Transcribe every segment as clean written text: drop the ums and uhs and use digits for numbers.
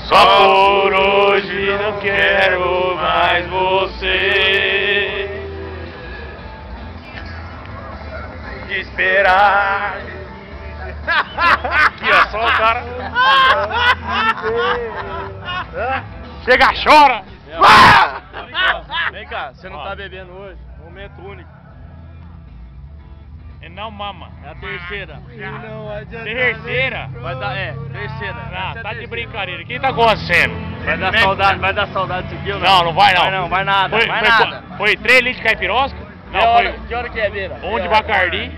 Só por hoje não quero mais você. Esperar. Aqui, ó, só o cara. Chega, chora. Vem cá, você não tá bebendo hoje? Momento único. E não mama. É a terceira. Terceira? Vai dar, terceira. Ah, tá de brincadeira. O que tá acontecendo? Vai dar saudade disso aqui ou não? Não, não vai não. Vai não, vai nada, vai nada. Foi 3 litros de caipirosca? Não, Que hora que é, Beira? foi um de Bacardi.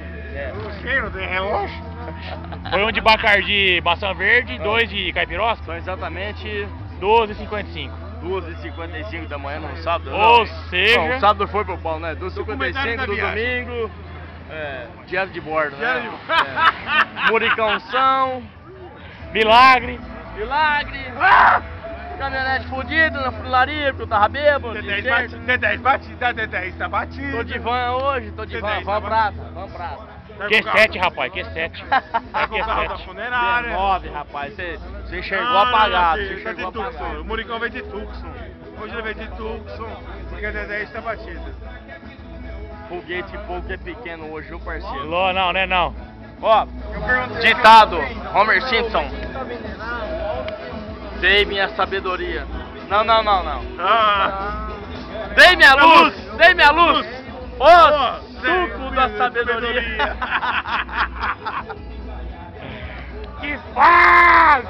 Cheiro de relógio. Foi um de Bacardi maçã verde e 2 de caipirosca. São exatamente 12h55. 2h55 da manhã no sábado. Ou não. seja... Não, o sábado foi pro pau, né? 2h55 Documentário do da viagem. domingo. Diário de bordo, Diário né? de- Muricãoção. Milagre. Milagre. Caminhonete fudida na funilaria, porque eu tava bêbado. D10 batida, D10 tá batida. Tô de van hoje, tô de van. Van prata, van prata. Q7, rapaz, Q7. Tá com o carro da funerária. 19, rapaz, você enxergou apagado. Você Tá de enxergou Tucson. apagado. O Muricão veio de Tucson. Hoje ele veio de Tucson, porque a D10 tá batida. Foguete de fogo que é pequeno hoje, viu, parceiro? Lô, não, né não. Ó, ditado, Homer Simpson. Dei minha sabedoria. Não. Ah, Dei minha luz! Dei minha luz! Ô, dei suco da minha sabedoria! Que faz!